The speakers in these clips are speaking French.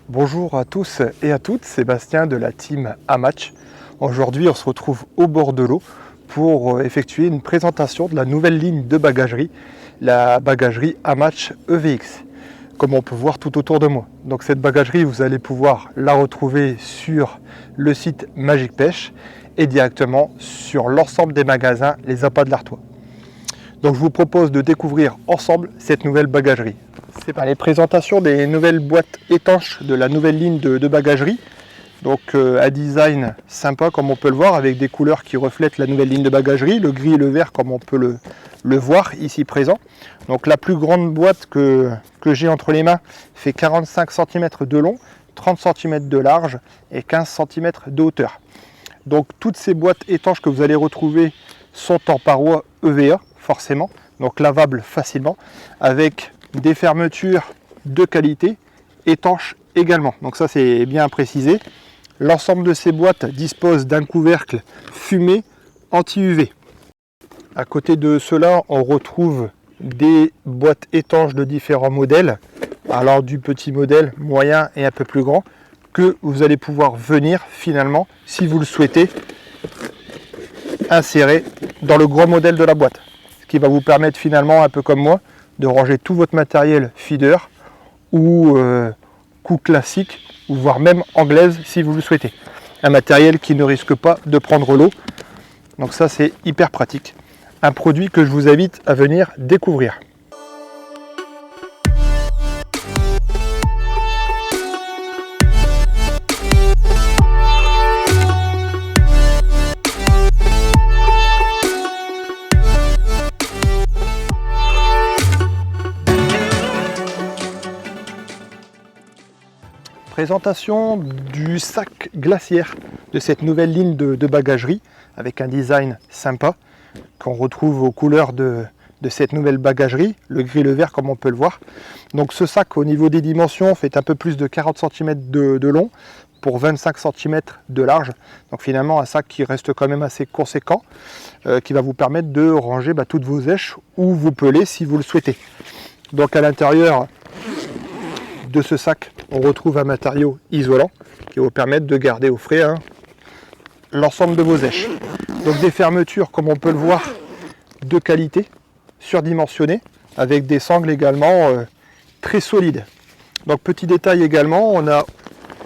Bonjour à tous et à toutes, Sébastien de la team Amatch. Aujourd'hui, on se retrouve au bord de l'eau pour effectuer une présentation de la nouvelle ligne de bagagerie, la bagagerie Amatch EVX, comme on peut voir tout autour de moi. Donc cette bagagerie, vous allez pouvoir la retrouver sur le site Magic Pêche et directement sur l'ensemble des magasins Les Appâts de l'Artois. Donc je vous propose de découvrir ensemble cette nouvelle bagagerie. C'est par les présentations des nouvelles boîtes étanches de la nouvelle ligne de bagagerie. Donc un design sympa comme on peut le voir avec des couleurs qui reflètent la nouvelle ligne de bagagerie, le gris et le vert comme on peut le voir ici présent. Donc la plus grande boîte que j'ai entre les mains fait 45 cm de long, 30 cm de large et 15 cm de hauteur. Donc toutes ces boîtes étanches que vous allez retrouver sont en parois EVA forcément, donc lavables facilement, avec des fermetures de qualité, étanches également. Donc ça c'est bien précisé. L'ensemble de ces boîtes dispose d'un couvercle fumé anti-UV. À côté de cela, on retrouve des boîtes étanches de différents modèles, alors du petit modèle, moyen et un peu plus grand, que vous allez pouvoir venir finalement, si vous le souhaitez, insérer dans le gros modèle de la boîte. Ce qui va vous permettre finalement, un peu comme moi, de ranger tout votre matériel feeder ou coup classique, ou voire même anglaise si vous le souhaitez. Un matériel qui ne risque pas de prendre l'eau. Donc ça c'est hyper pratique. Un produit que je vous invite à venir découvrir. Présentation du sac glaciaire de cette nouvelle ligne de bagagerie avec un design sympa qu'on retrouve aux couleurs de cette nouvelle bagagerie, le gris et le vert comme on peut le voir. Donc ce sac au niveau des dimensions fait un peu plus de 40 cm de long pour 25 cm de large. Donc finalement un sac qui reste quand même assez conséquent, qui va vous permettre de ranger toutes vos èches ou vos pelets si vous le souhaitez. Donc à l'intérieur de ce sac, on retrouve un matériau isolant qui va vous permettre de garder au frais l'ensemble de vos èches. Donc des fermetures, comme on peut le voir, de qualité, surdimensionnées, avec des sangles également très solides. Donc petit détail également, on a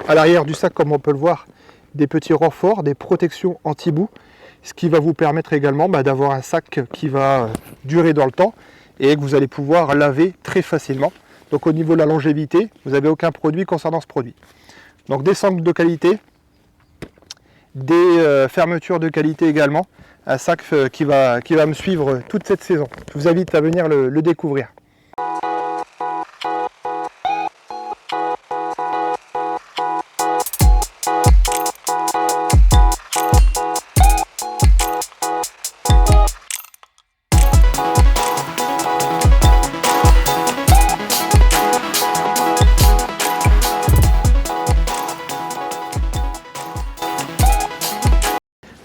à l'arrière du sac, comme on peut le voir, des petits renforts, des protections anti-boue, ce qui va vous permettre également d'avoir un sac qui va durer dans le temps et que vous allez pouvoir laver très facilement. Donc au niveau de la longévité, vous n'avez aucun produit concernant ce produit. Donc des sangles de qualité, des fermetures de qualité également. Un sac qui va me suivre toute cette saison. Je vous invite à venir le découvrir.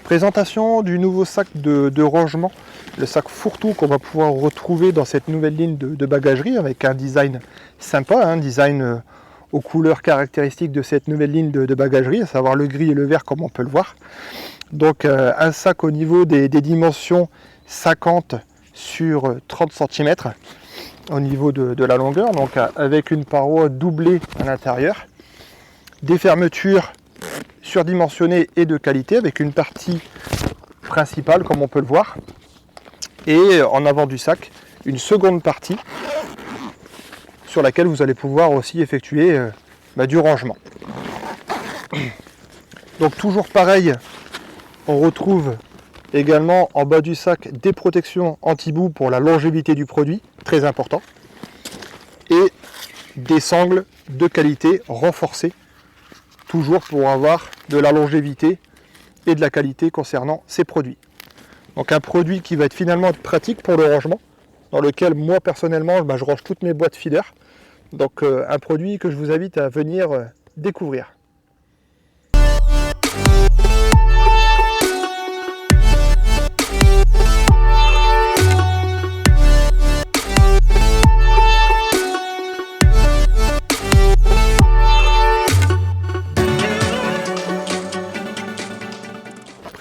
Présentation du nouveau sac de rangement, le sac fourre-tout qu'on va pouvoir retrouver dans cette nouvelle ligne de bagagerie avec un design sympa, un design aux couleurs caractéristiques de cette nouvelle ligne de bagagerie, à savoir le gris et le vert comme on peut le voir. Donc un sac au niveau des dimensions 50 sur 30 cm au niveau de la longueur, donc avec une paroi doublée à l'intérieur, des fermetures surdimensionné et de qualité avec une partie principale comme on peut le voir et en avant du sac une seconde partie sur laquelle vous allez pouvoir aussi effectuer du rangement. Donc toujours pareil, on retrouve également en bas du sac des protections anti-boue pour la longévité du produit, très important, et des sangles de qualité renforcées, toujours pour avoir de la longévité et de la qualité concernant ces produits. Donc un produit qui va être finalement pratique pour le rangement, dans lequel moi personnellement je range toutes mes boîtes feeder. Donc un produit que je vous invite à venir découvrir.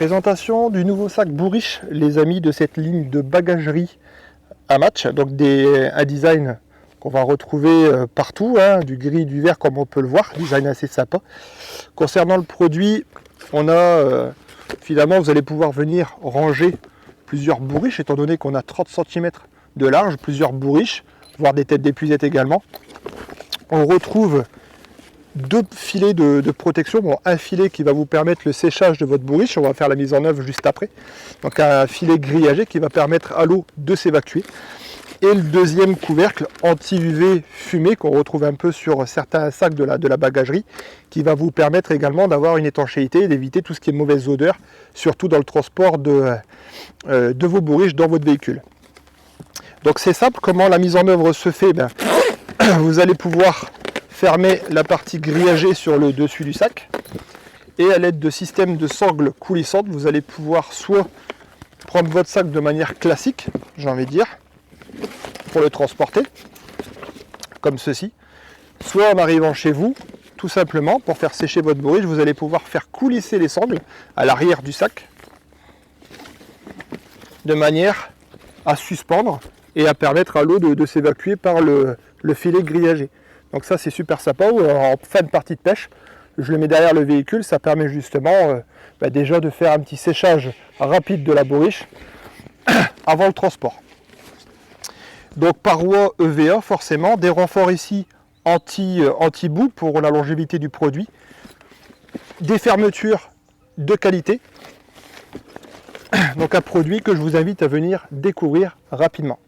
Présentation du nouveau sac Bourriche, les amis, de cette ligne de bagagerie Hamatch. Donc un design qu'on va retrouver partout, hein, du gris, du vert comme on peut le voir, design assez sympa. Concernant le produit, on a finalement, vous allez pouvoir venir ranger plusieurs bourriches, étant donné qu'on a 30 cm de large, plusieurs bourriches, voire des têtes d'épuisette également. On retrouve deux filets de protection. Bon, un filet qui va vous permettre le séchage de votre bourriche, on va faire la mise en œuvre juste après. Donc un filet grillagé qui va permettre à l'eau de s'évacuer. Et le deuxième couvercle anti-UV fumé qu'on retrouve un peu sur certains sacs de la bagagerie, qui va vous permettre également d'avoir une étanchéité et d'éviter tout ce qui est mauvaise odeur, surtout dans le transport de vos bourriches dans votre véhicule. Donc c'est simple, comment la mise en œuvre se fait, vous allez pouvoir fermer la partie grillagée sur le dessus du sac, et à l'aide de systèmes de sangles coulissantes, vous allez pouvoir soit prendre votre sac de manière classique, j'ai envie de dire, pour le transporter, comme ceci, soit en arrivant chez vous, tout simplement, pour faire sécher votre bourriche, vous allez pouvoir faire coulisser les sangles à l'arrière du sac, de manière à suspendre et à permettre à l'eau de s'évacuer par le filet grillagé. Donc ça c'est super sympa, en fin de partie de pêche, je le mets derrière le véhicule, ça permet justement déjà de faire un petit séchage rapide de la bourriche avant le transport. Donc paroi EVA forcément, des renforts ici anti-boue pour la longévité du produit, des fermetures de qualité, donc un produit que je vous invite à venir découvrir rapidement.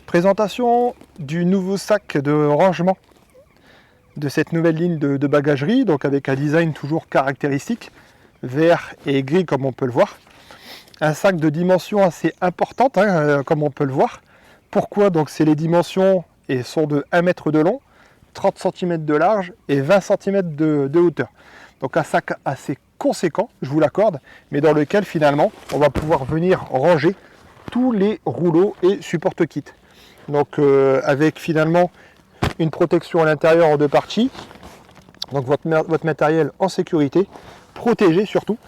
Présentation du nouveau sac de rangement de cette nouvelle ligne de bagagerie, donc avec un design toujours caractéristique, vert et gris comme on peut le voir. Un sac de dimension assez importante, hein, comme on peut le voir. Pourquoi? Donc c'est les dimensions et sont de 1 mètre de long, 30 cm de large et 20 cm de hauteur. Donc un sac assez conséquent, je vous l'accorde, mais dans lequel finalement on va pouvoir venir ranger tous les rouleaux et support-kits. Donc avec finalement une protection à l'intérieur en deux parties, donc votre matériel en sécurité, protégé surtout.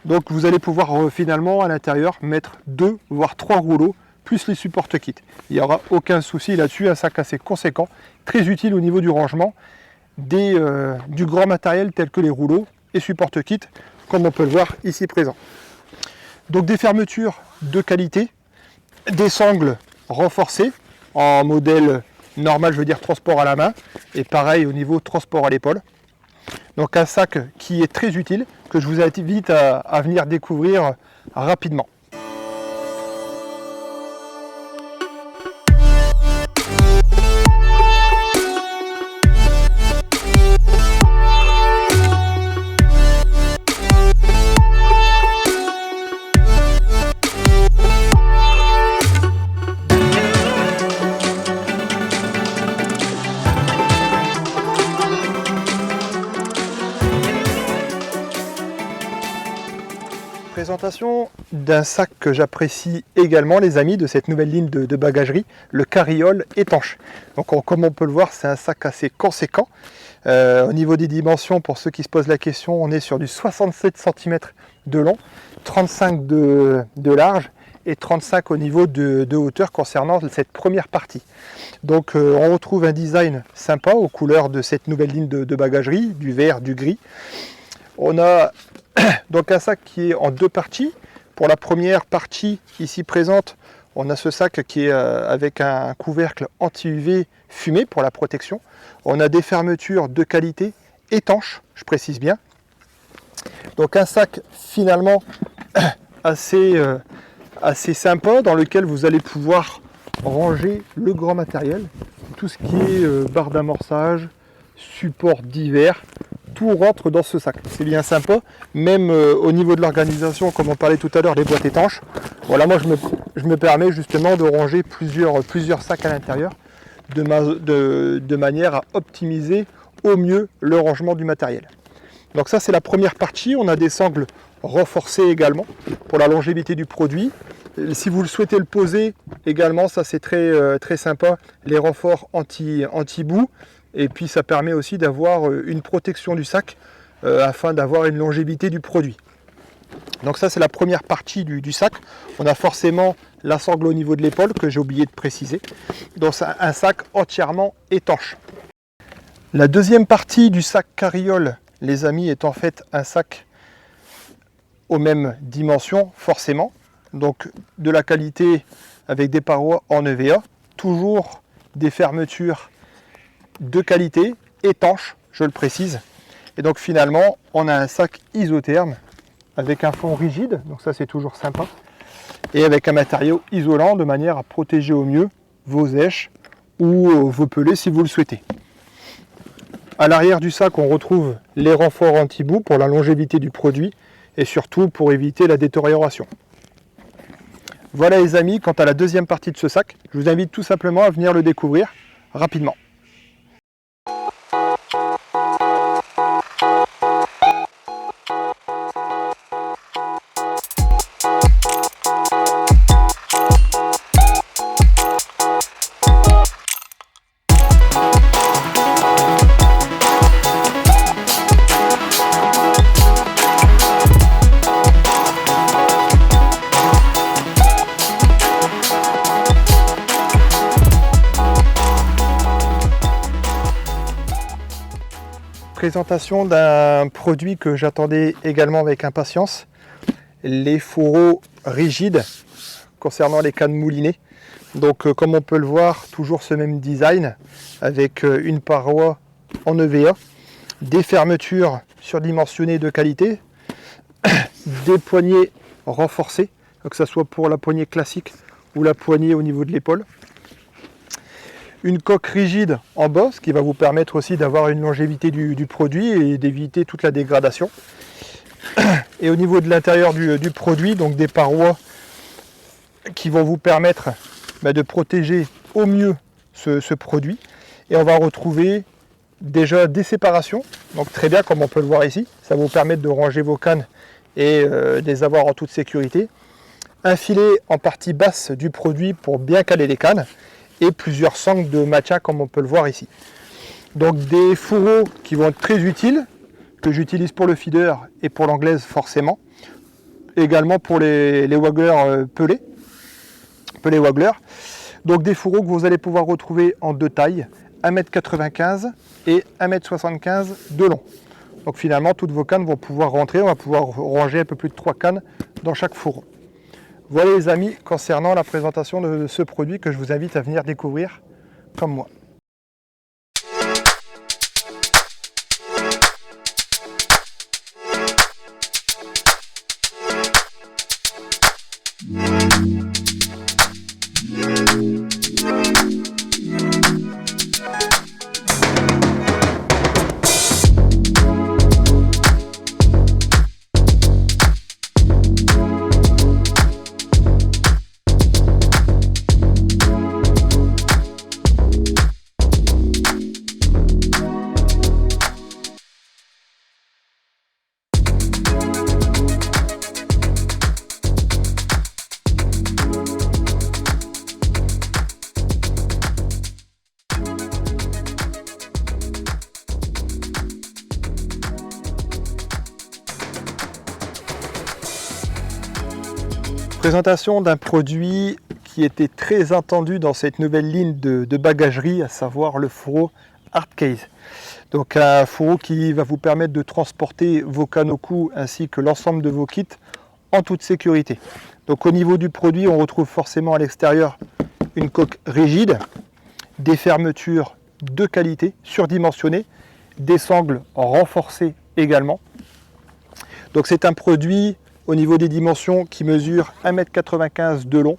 Donc vous allez pouvoir finalement à l'intérieur mettre 2 voire 3 rouleaux plus les support-kits. Il n'y aura aucun souci là-dessus, un sac assez conséquent, très utile au niveau du rangement du grand matériel tel que les rouleaux et support-kits, comme on peut le voir ici présent. Donc des fermetures de qualité, des sangles renforcées en modèle normal, je veux dire transport à la main, et pareil au niveau transport à l'épaule. Donc un sac qui est très utile, que je vous invite à venir découvrir rapidement. Présentation d'un sac que j'apprécie également, les amis, de cette nouvelle ligne de bagagerie, le carriole étanche. Donc comme on peut le voir, c'est un sac assez conséquent. Au niveau des dimensions, pour ceux qui se posent la question, on est sur du 67 cm de long, 35 de large et 35 au niveau de hauteur concernant cette première partie. Donc on retrouve un design sympa aux couleurs de cette nouvelle ligne de bagagerie, du vert, du gris. On a donc un sac qui est en deux parties. Pour la première partie ici présente, on a ce sac qui est avec un couvercle anti-UV fumé pour la protection. On a des fermetures de qualité étanches, je précise bien. Donc un sac finalement assez assez sympa dans lequel vous allez pouvoir ranger le grand matériel, tout ce qui est barre d'amorçage, support divers, tout rentre dans ce sac. C'est bien sympa, même au niveau de l'organisation, comme on parlait tout à l'heure, des boîtes étanches. Voilà, moi je me permets justement de ranger plusieurs sacs à l'intérieur de manière à optimiser au mieux le rangement du matériel. Donc ça c'est la première partie. On a des sangles renforcées également pour la longévité du produit. Si vous le souhaitez le poser également, ça c'est très sympa, les renforts anti-boue, et puis ça permet aussi d'avoir une protection du sac afin d'avoir une longévité du produit. Donc ça c'est la première partie du sac. On a forcément la sangle au niveau de l'épaule que j'ai oublié de préciser. Donc c'est un sac entièrement étanche. La deuxième partie du sac carriole, les amis, est en fait un sac aux mêmes dimensions forcément. Donc de la qualité avec des parois en EVA, toujours des fermetures de qualité, étanches, je le précise. Et donc finalement, on a un sac isotherme avec un fond rigide, donc ça c'est toujours sympa, et avec un matériau isolant de manière à protéger au mieux vos èches ou vos pelets si vous le souhaitez. À l'arrière du sac, on retrouve les renforts anti-boue pour la longévité du produit et surtout pour éviter la détérioration. Voilà les amis, quant à la deuxième partie de ce sac, je vous invite tout simplement à venir le découvrir rapidement. Présentation d'un produit que j'attendais également avec impatience, les fourreaux rigides concernant les cannes moulinées. Donc comme on peut le voir, toujours ce même design avec une paroi en EVA, des fermetures surdimensionnées de qualité, des poignées renforcées, que ce soit pour la poignée classique ou la poignée au niveau de l'épaule. Une coque rigide en bas, ce qui va vous permettre aussi d'avoir une longévité du produit et d'éviter toute la dégradation. Et au niveau de l'intérieur du produit, donc des parois qui vont vous permettre de protéger au mieux ce produit. Et on va retrouver déjà des séparations, donc très bien comme on peut le voir ici. Ça va vous permettre de ranger vos cannes et de les avoir en toute sécurité. Un filet en partie basse du produit pour bien caler les cannes. Et plusieurs sangles de maintien comme on peut le voir ici. Donc des fourreaux qui vont être très utiles, que j'utilise pour le feeder et pour l'anglaise forcément. Également pour les wagglers pelés wagglers. Donc des fourreaux que vous allez pouvoir retrouver en deux tailles, 1,95 m et 1,75 m de long. Donc finalement toutes vos cannes vont pouvoir rentrer, on va pouvoir ranger un peu plus de 3 cannes dans chaque fourreau. Voilà les amis, concernant la présentation de ce produit que je vous invite à venir découvrir comme moi. Présentation d'un produit qui était très attendu dans cette nouvelle ligne de bagagerie, à savoir le fourreau Hardcase. Donc un fourreau qui va vous permettre de transporter vos cannes au cou ainsi que l'ensemble de vos kits en toute sécurité. Donc au niveau du produit, on retrouve forcément à l'extérieur une coque rigide, des fermetures de qualité surdimensionnées, des sangles renforcées également. Donc c'est un produit au niveau des dimensions qui mesure 1,95 m de long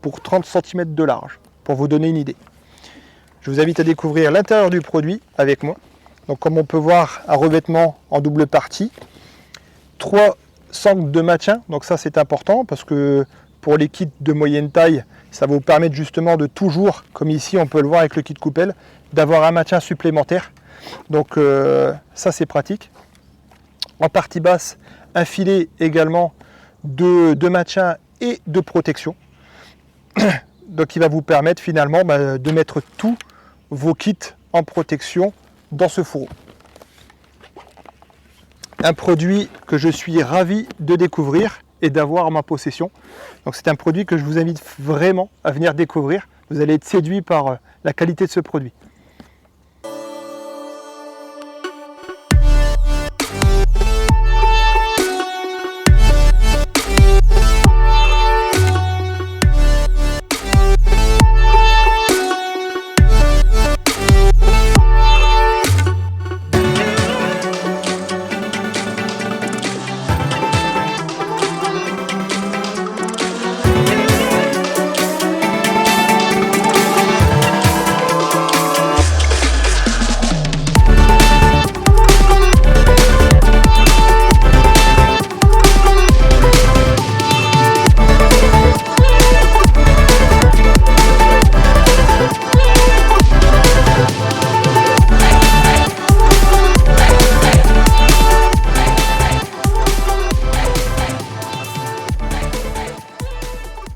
pour 30 cm de large, pour vous donner une idée. Je vous invite à découvrir l'intérieur du produit avec moi. Donc comme on peut voir, un revêtement en double partie, 3 sangles de maintien, donc ça c'est important parce que pour les kits de moyenne taille, ça va vous permettre justement de toujours, comme ici on peut le voir avec le kit coupelle, d'avoir un maintien supplémentaire. Donc ça c'est pratique. En partie basse, un filet également de maintien et de protection. Donc il va vous permettre finalement de mettre tous vos kits en protection dans ce fourreau. Un produit que je suis ravi de découvrir et d'avoir en ma possession. Donc c'est un produit que je vous invite vraiment à venir découvrir. Vous allez être séduit par la qualité de ce produit.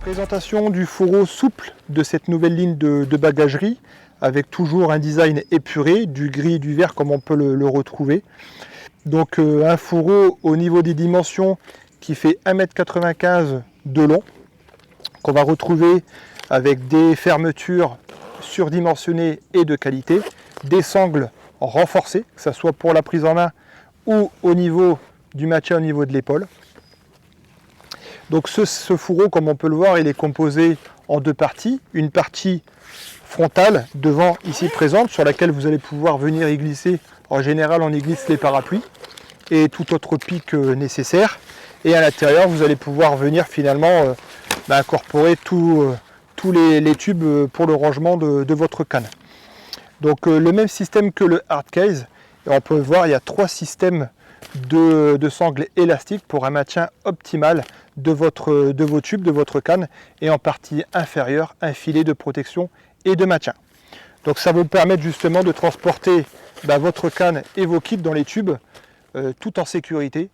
Présentation du fourreau souple de cette nouvelle ligne de bagagerie avec toujours un design épuré, du gris et du vert comme on peut le retrouver. Donc un fourreau au niveau des dimensions qui fait 1,95 m de long, qu'on va retrouver avec des fermetures surdimensionnées et de qualité, des sangles renforcées, que ce soit pour la prise en main ou au niveau du maintien au niveau de l'épaule. Donc ce fourreau, comme on peut le voir, il est composé en deux parties. Une partie frontale, devant ici présente, sur laquelle vous allez pouvoir venir y glisser. En général, on y glisse les parapluies et tout autre pic nécessaire. Et à l'intérieur, vous allez pouvoir venir finalement incorporer tous les tubes pour le rangement de votre canne. Donc le même système que le hard case. Et on peut voir, il y a 3 systèmes de sangles élastiques pour un maintien optimal de vos tubes, de votre canne, et en partie inférieure, un filet de protection et de maintien. Donc ça va vous permettre justement de transporter votre canne et vos kits dans les tubes tout en sécurité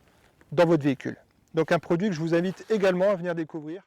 dans votre véhicule. Donc un produit que je vous invite également à venir découvrir.